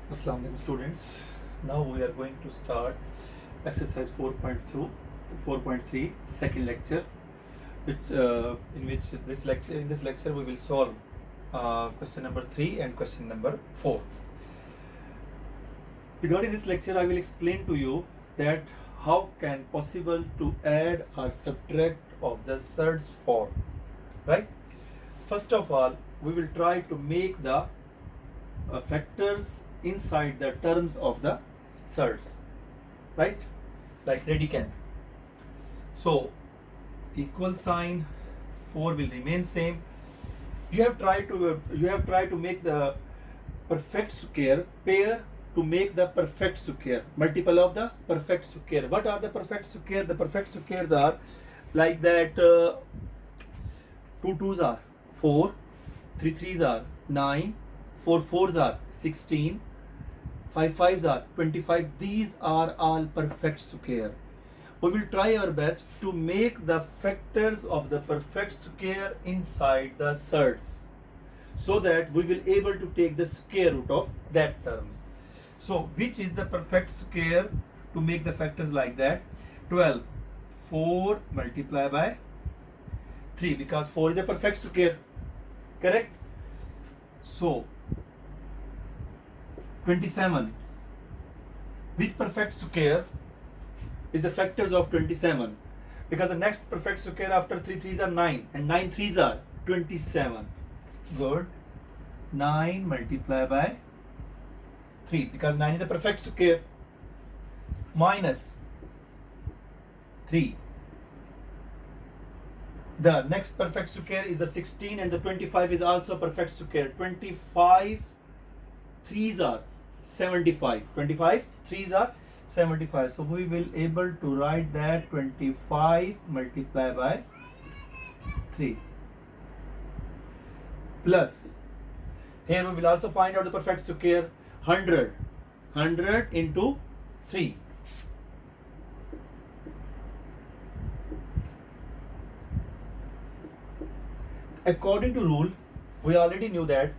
Assalamu alaikum students. Now we are going to start exercise 4.3 second lecture, which in this lecture we will solve question number 3 and question number 4. Regarding this lecture, I will explain to you that how can possible to add or subtract of the surds form, right? First of all, we will try to make the factors inside the terms of the surds, right? Like radicand. So equal sign 4 will remain same. You have tried to make the perfect square pair to make the perfect square, multiple of the perfect square. What are the perfect square? The perfect squares are like that. 2 2s are 4, 3 3s are 9, 4 4s are 16, 5 5s are 25. These are all perfect square. We will try our best to make the factors of the perfect square inside the surds, so that we will able to take the square root of that terms. So which is the perfect square to make the factors like that? 12, 4 multiply by 3, because 4 is a perfect square, correct? So 27, which perfect square is the factors of 27? Because the next perfect square after 3 3s are 9 and 9 3s are 27. Good. 9 multiply by 3, because 9 is a perfect square, minus 3. The next perfect square is the 16 and the 25 is also perfect square. 25 3s are 75. 25 3s are 75. So we will able to write that 25 multiply by 3 plus, here we will also find out the perfect square, 100. 100 into 3. According to rule, we already knew that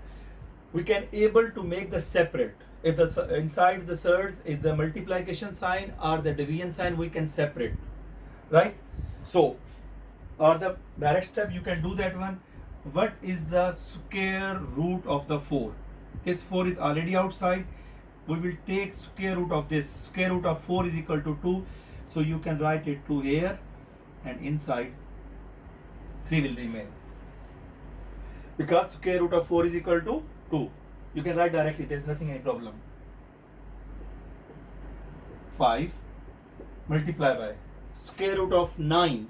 we can able to make the separate. If the inside the surds is the multiplication sign or the division sign, we can separate, right? So, or the direct step, you can do that one. What is the square root of the 4? This 4 is already outside. We will take square root of this. Square root of 4 is equal to 2. So you can write it 2 here, and inside 3 will remain. Because square root of 4 is equal to 2. You can write directly, there is nothing, any problem. 5 multiply by square root of 9.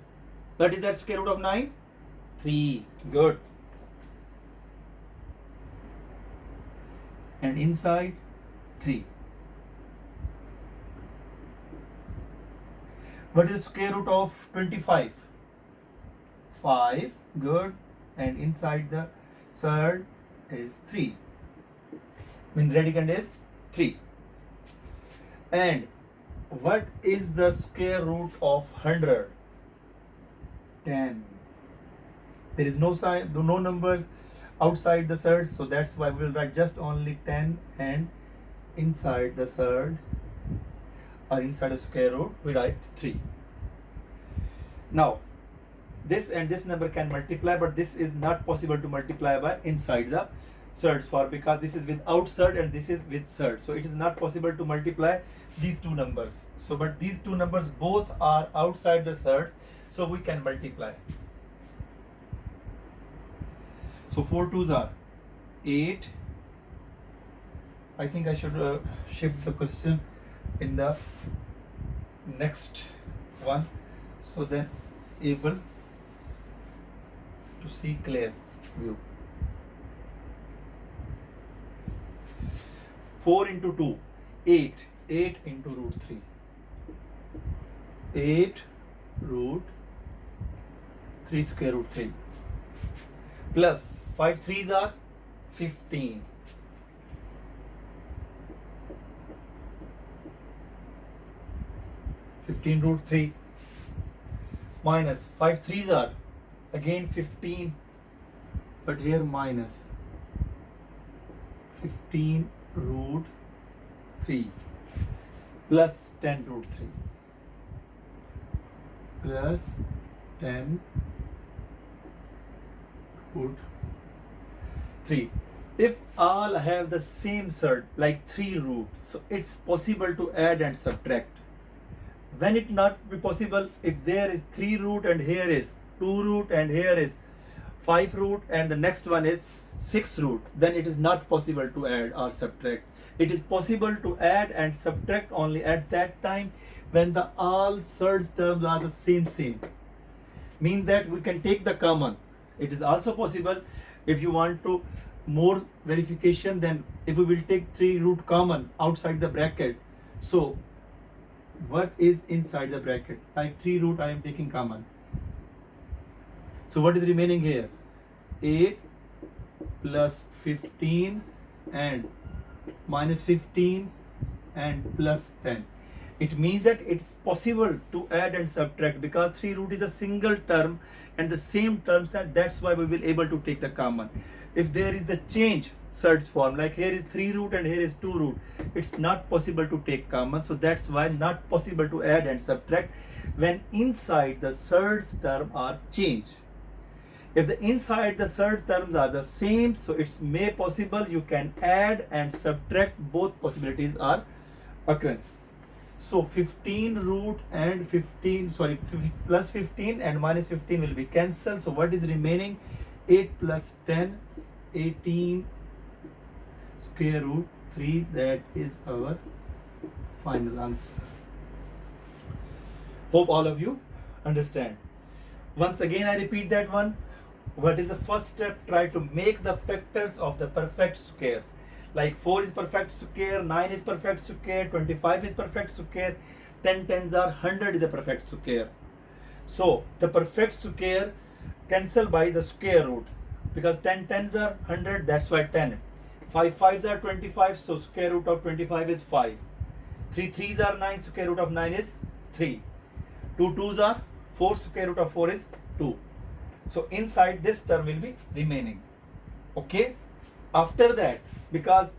What is that square root of 9? 3. Good. And inside 3. What is the square root of 25? 5. Good. And inside the surd is 3. Mean radicand is 3. And what is the square root of 100? 10. There is no sign, no numbers outside the surd, so that's why we will write just only 10, and inside the surd or inside the square root we write 3. Now this and this number can multiply, but this is not possible to multiply by inside the surds for, because this is without surd and this is with surd, so it is not possible to multiply these two numbers. So but these two numbers both are outside the surd, so we can multiply. So 4 2s are 8. I think I should shift the question in the next one, so then able to see clear view. 4 into 2, 8. 8 into root 3. 8 root 3 square root 3 plus 5 3s are 15. 15 root 3 minus 5 3s are again 15, but here minus 15 root 3 plus 10 root 3 plus 10 root 3. If all have the same surd like 3 root, so it's possible to add and subtract. When it not be possible, if there is 3 root and here is 2 root and here is 5 root and the next one is 6 root, then it is not possible to add or subtract. It is possible to add and subtract only at that time when the all surds terms are the same. Mean that we can take the common. It is also possible if you want to more verification, then if we will take 3 root common outside the bracket, so what is inside the bracket? Like 3 root I am taking common. So what is remaining here? 8 plus 15 and minus 15 and plus 10. It means that it's possible to add and subtract because 3 root is a single term and the same terms, and that's why we will able to take the common. If there is the change surds form, like here is 3 root and here is 2 root, it's not possible to take common. So that's why not possible to add and subtract when inside the surds term are changed. If the inside the surd terms are the same, so it's may possible you can add and subtract, both possibilities are occurrence. So 15 root and 15, sorry, plus 15 and minus 15 will be cancelled. So what is remaining? 8 plus 10, 18 square root 3. That is our final answer. Hope all of you understand. Once again I repeat that one. What is the first step? Try to make the factors of the perfect square. Like 4 is perfect square, 9 is perfect square, 25 is perfect square, 10 tens are 100 is a perfect square. So the perfect square cancel by the square root because 10 tens are 100, that's why 10. 5 fives are 25, so square root of 25 is 5. 3 threes are 9, square root of 9 is 3. 2 twos are 4, square root of 4 is 2. So inside this term will be remaining. Okay. After that, because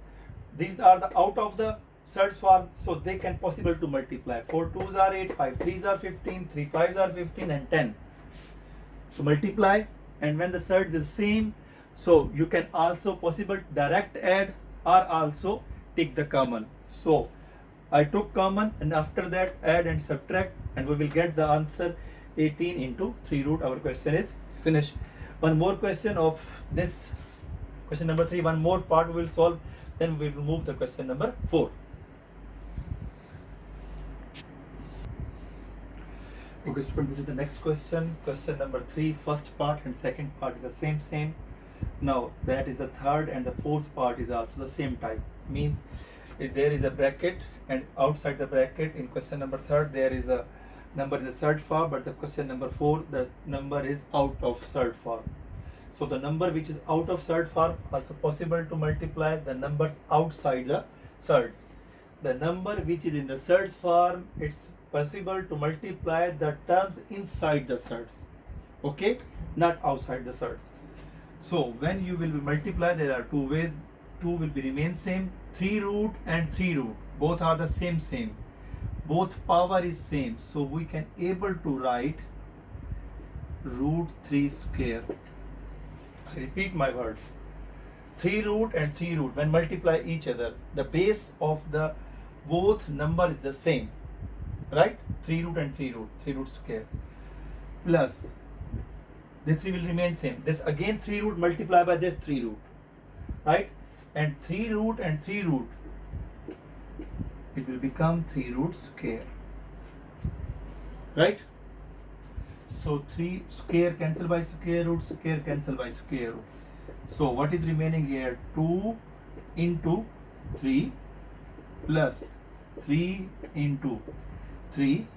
these are the out of the surds form, so they can possible to multiply. 4 twos are 8, 5 threes are 15, 3 fives are 15 and 10. So multiply, and when the surd is same, so you can also possible direct add or also take the common. So I took common and after that add and subtract, and we will get the answer 18 into 3 root. Our question is finished. One more question of this question number 3, one more part we will solve, then we will move the question number 4. Okay students, this is the next question. Question number 3, first part and second part is the same. Now that is the third and the fourth part is also the same type. Means if there is a bracket and outside the bracket in question number 3 there is a number in the surd form, but the question number 4 the number is out of surd form. So the number which is out of surd form also possible to multiply the numbers outside the surds. The number which is in the surds form, it's possible to multiply the terms inside the surds. Okay, not outside the surds. So when you will multiply, there are 2 ways. 2 will be remain same. 3 root and 3 root both are the same. Both power is same. So we can able to write root 3 square. I repeat my words. 3 root and 3 root when multiply each other, the base of the both number is the same, right? 3 root and 3 root square plus this 3 will remain same. This again 3 root multiply by this 3 root, right? And 3 root and 3 root, it will become 3 root square, right? So 3 square cancel by square root cancel by square root. So what is remaining here? 2 into 3 plus 3 into 3,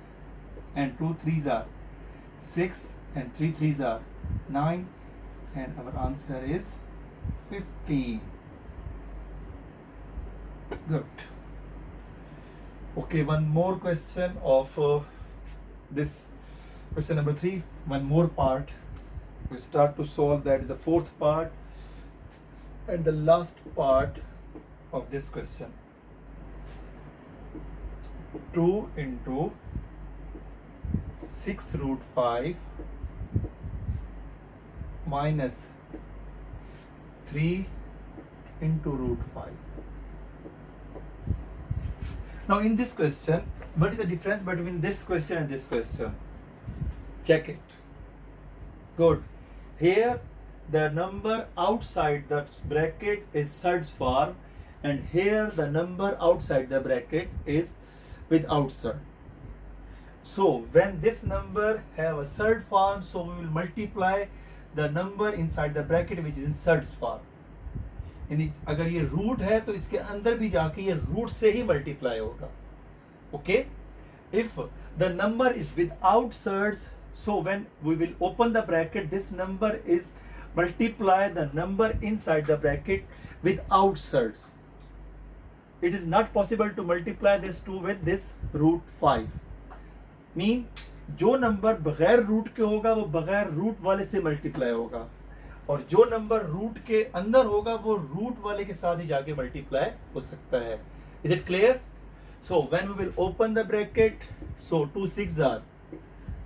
and 2 threes are 6 and 3 threes are 9, and our answer is 15. Good. Okay, one more question of this question number 3. One more part. We start to solve, that is the fourth part and the last part of this question. 2 into 6 root 5 minus 3 into root 5. Now in this question, what is the difference between this question and this question? Check it. Good. Here the number outside the bracket is surd form, and here the number outside the bracket is without surd. So when this number have a surd form, so we will multiply the number inside the bracket which is in surd form. यानी अगर ये root है तो इसके अंदर भी जाके ये रूट से ही मल्टीप्लाई होगा. Okay, if the number is without surds, so when we will open the bracket, this number is multiply the number inside the bracket without surds. It is not possible to multiply this 2 with this root 5. Mean जो number बगैर root के होगा वो बगैर root वाले से multiply होगा, और जो नंबर रूट के अंदर होगा वो रूट वाले के साथ ही जाके मल्टीप्लाई हो सकता है. Is it clear? So when we will open the bracket, so 2 6 are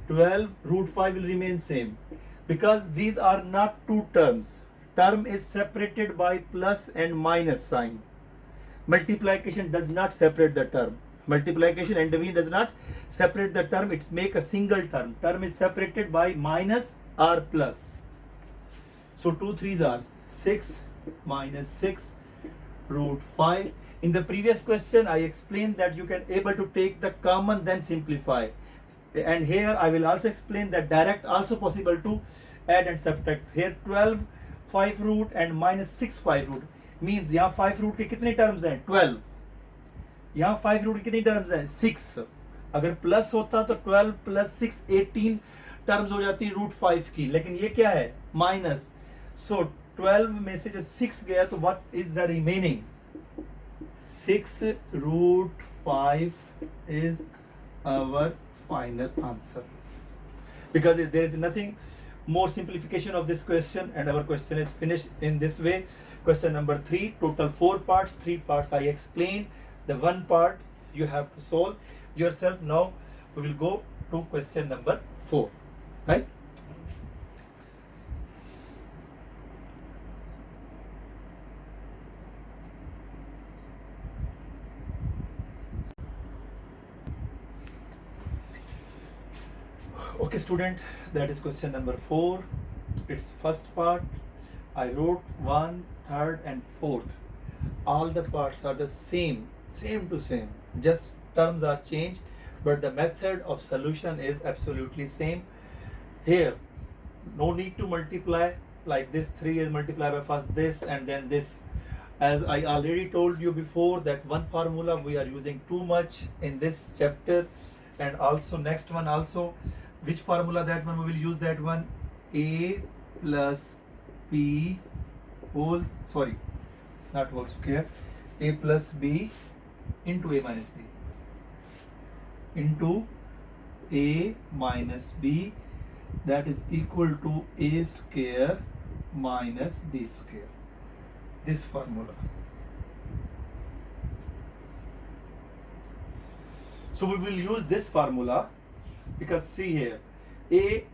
12, root 5 will remain same because these are not two terms. Term is separated by plus and minus sign. Multiplication does not separate the term. Multiplication and division does not separate the term. It's make a single term. Term is separated by minus or plus. So 2 3s are 6 minus 6 root 5. In the previous question I explained that you can able to take the common then simplify. And here I will also explain that direct also possible to add and subtract. Here 12 5 root and minus 6 5 root means यहाँ 5 root के कितने terms हैं? 12. यहाँ 5 root के कितनी terms हैं? 6. अगर plus होता तो 12 plus 6 18 terms हो जाती root 5 की, लेकिन ये क्या है? माइनस. So 12 में से जब 6 गया तो what is the remaining? 6 root 5 is our final answer, because there is nothing more simplification of this question, and our question is finished in this way. Question number 3, total 4 parts, 3 parts I explained, the one part you have to solve yourself. Now we will go to question number 4, right? Okay student, that is question number 4. Its first part I wrote 1, 3rd and 4th. All the parts are the same to same, just terms are changed, but the method of solution is absolutely same. Here no need to multiply like this. 3 is multiplied by first this and then this. As I already told you before that one formula we are using too much in this chapter, and also next one also. Which formula? That one we will use, that one, a plus b whole, sorry, not whole square, a plus b into a minus b into a minus b, that is equal to a square minus b square. This formula. So we will use this formula because see here, a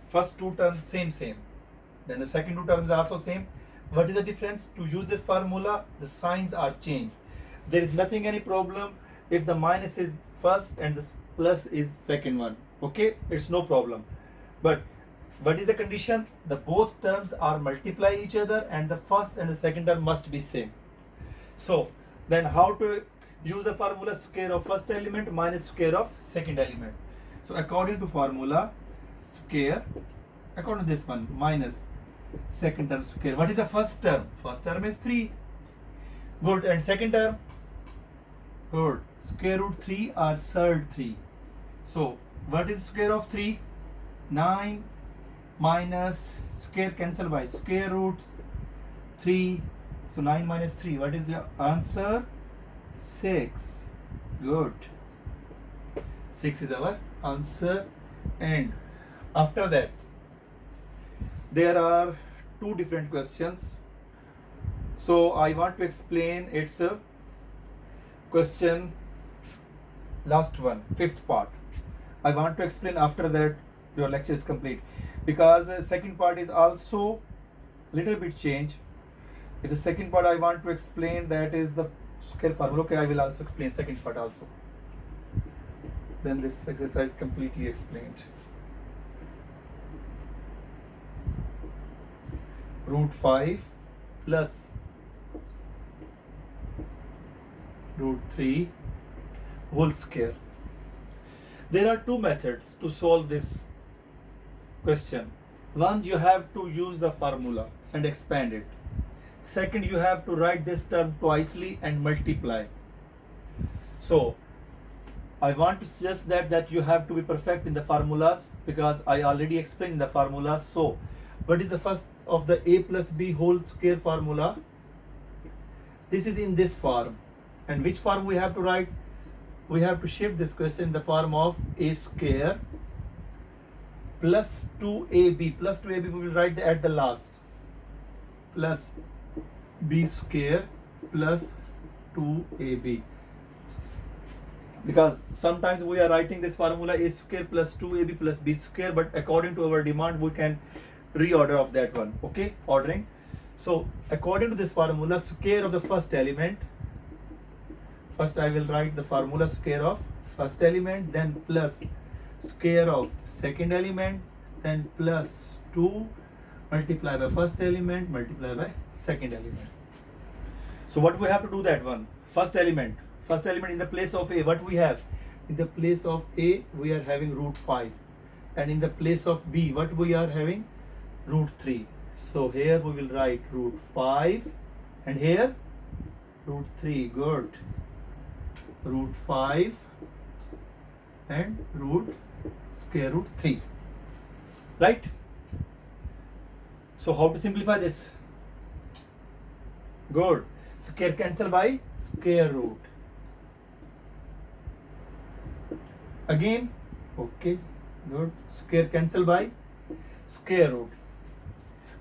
first two terms same, then the second two terms are also same. What is the difference? To use this formula, the signs are changed. There is nothing any problem if the minus is first and the plus is second one. Okay, it's no problem. But what is the condition? The both terms are multiply each other and the first and the second term must be same. So then how to use the formula? Square of first element minus square of second element. So according to formula, square, according to this one, minus second term square. What is the first term? First term is 3. Good. And second term? Good. Square root 3 or surd 3. So what is square of 3? 9 minus square cancel by square root 3. So 9 minus 3. What is the answer? 6. Good. 6 is our answer. And after that there are two different questions. So I want to explain. It's a question last one, fifth part. I want to explain, after that your lecture is complete, because second part is also little bit change. If the second part I want to explain, that is the square formula. Okay, I will also explain second part also. Then this exercise completely explained. Root 5 plus root 3 whole square. There are two methods to solve this question. One, you have to use the formula and expand it. Second, you have to write this term twicely and multiply. So I want to suggest that you have to be perfect in the formulas, because I already explained the formulas. So what is the first of the a plus b whole square formula? This is in this form. And which form we have to write? We have to shift this question in the form of a square plus 2ab. Plus 2ab we will write at the last. Plus b square plus 2ab. Because sometimes we are writing this formula a square plus 2ab plus b square, but according to our demand we can reorder of that one. Okay, ordering. So according to this formula, square of the first element, first I will write the formula square of first element, then plus square of second element, then plus 2 multiply by first element multiply by second element. So what we have to do, that one, first element in the place of a, what we have? In the place of a we are having root 5, and in the place of b what we are having? Root 3. So here we will write root 5 and here root 3. Good. Root 5 and root square root 3. Right? So how to simplify this? Good. Square cancel by square root. Again. Okay. Good. Square cancel by square root.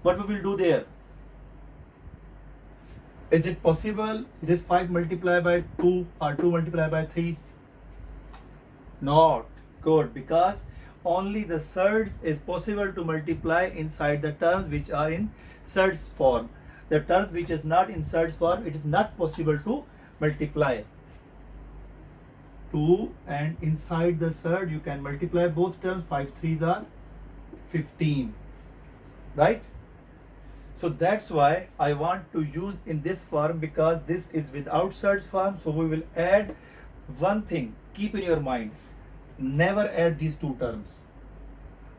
What we will do there? Is it possible this 5 multiplied by 2 or 2 multiplied by 3? Not. Good. Because only the surds is possible to multiply inside the terms which are in surds form. The term which is not in surds form, it is not possible to multiply. 2, and inside the surd you can multiply both terms. 5 3s are 15. Right? So that's why I want to use in this form, because this is without surds form. So we will add one thing. Keep in your mind, never add these two terms.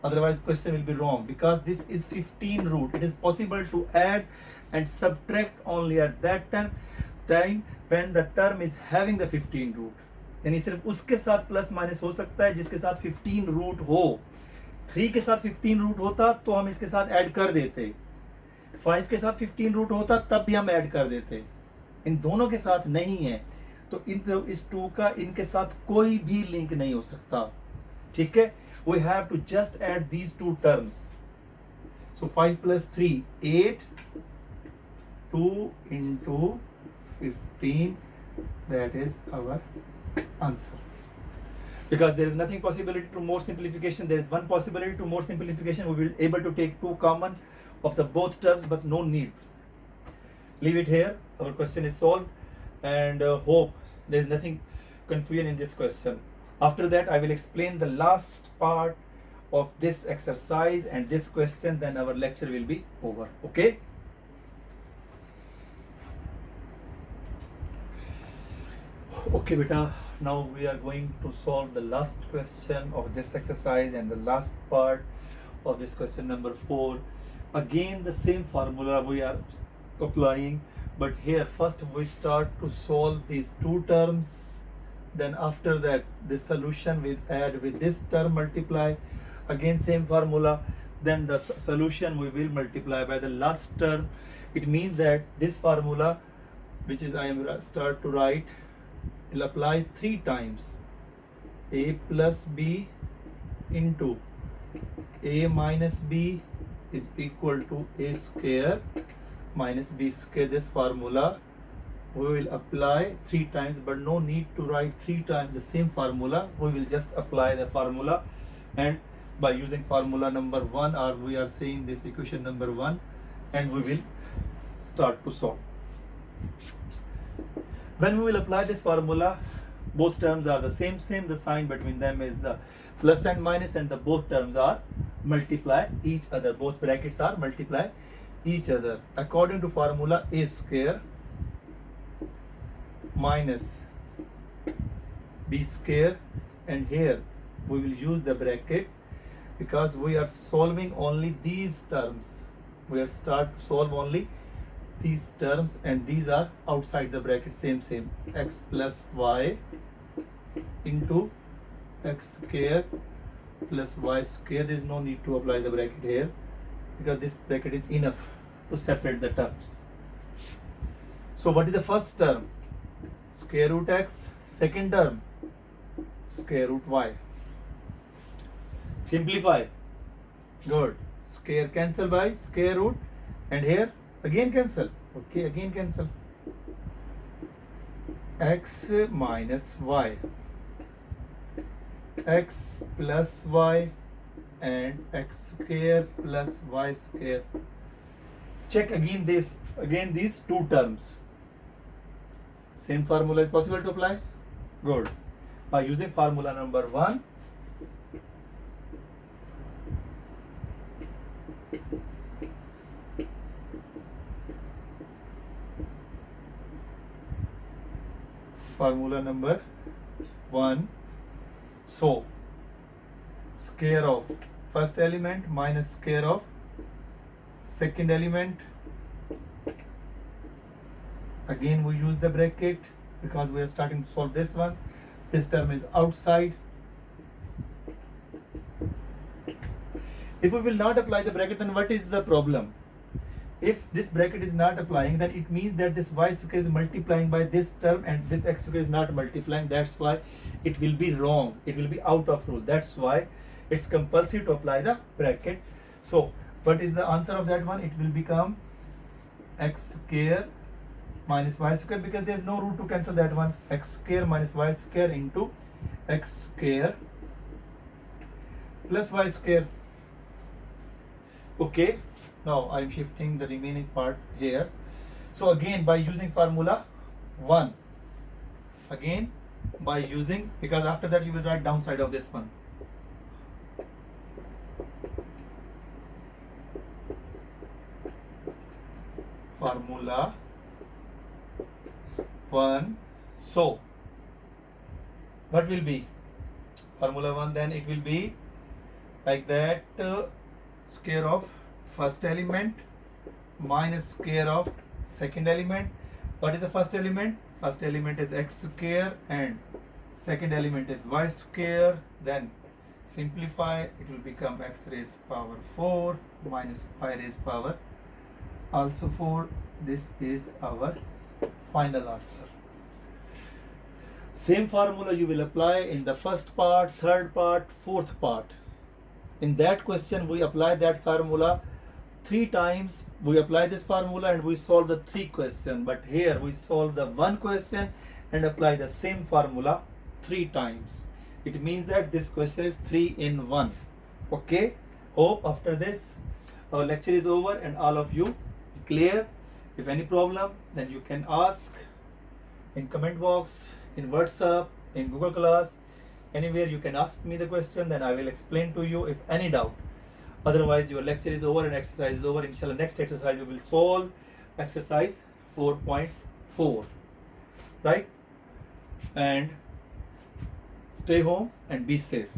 Otherwise question will be wrong, because this is 15 root. It is possible to add and subtract only at that time when the term is having the 15 root. यानी सिर्फ उसके साथ plus minus हो सकता है जिसके साथ 15 root हो. 3 के साथ 15 रूट होता तो हम इसके साथ ऐड कर देते. 5 के साथ 15 रूट होता तब भी हम ऐड कर देते. इन दोनों के साथ नहीं है, तो इस 2 का इनके साथ कोई भी लिंक नहीं हो सकता. ठीक है, we have to just add these two terms. So 5 plus 3 8, 2 into 15, that is our answer. Because there is nothing possibility to more simplification. There is one possibility to more simplification. We will be able to take 2 common of the both terms, but no need. Leave it here. Our question is solved, and hope there is nothing confusion in this question. After that I will explain the last part of this exercise and this question, then our lecture will be over. Okay? Okay beta, now we are going to solve the last question of this exercise and the last part of this question number 4. Again the same formula we are applying, but here first we start to solve these two terms, then after that this solution we add with this term, multiply, again same formula, then the solution we will multiply by the last term. It means that this formula, which is I am start to write, will apply 3 times. A plus b into a minus b is equal to a square minus b square. This formula we will apply 3 times, but no need to write 3 times the same formula. We will just apply the formula, and by using formula number 1, or we are saying this equation number 1, and we will start to solve. When we will apply this formula, both terms are the same, the sign between them is the plus and minus, and the both terms are multiply each other, both brackets are multiply each other. According to formula, a square minus b square, and here we will use the bracket because we are solving only these terms. We are start to solve only these terms, and these are outside the bracket, same x plus y into x square plus y square. There is no need to apply the bracket here because this bracket is enough to separate the terms. So what is the first term? Square root x. Second term, square root y. Simplify. Good. Square cancel by square root, and here again cancel. Okay, again cancel. X minus y, x plus y, and x square plus y square. Check again these two terms. Same formula is possible to apply? Good. By using formula number 1, formula number 1, so square of first element minus square of second element. Again we use the bracket because we are starting to solve this one. This term is outside. If we will not apply the bracket, then what is the problem? If this bracket is not applying, then it means that this y square is multiplying by this term and this x square is not multiplying. That's why it will be wrong. It will be out of rule. That's why it's compulsory to apply the bracket. So what is the answer of that one? It will become x square minus y square, because there is no root to cancel that one. X square minus y square into x square plus y square. Okay, now I am shifting the remaining part here. So again by using formula 1, again by using, because after that you will write downside of this one. Formula 1, so what will be formula 1? Then it will be like that, square of first element minus square of second element. What is the first element? First element is x square and second element is y square. Then simplify, it will become x raised power 4 minus y raised power also 4. This is our final answer. Same formula you will apply in the first part, third part, fourth part. In that question we apply that formula 3 times. We apply this formula and we solve the 3 questions, but here we solve the 1 question and apply the same formula 3 times. It means that this question is 3 in 1. Okay, hope after this our lecture is over and all of you clear. If any problem, then you can ask in comment box, in WhatsApp, in Google Class, anywhere you can ask me the question, then I will explain to you if any doubt. Otherwise your lecture is over and exercise is over. Inshallah next exercise we will solve exercise 4.4, right? And stay home and be safe.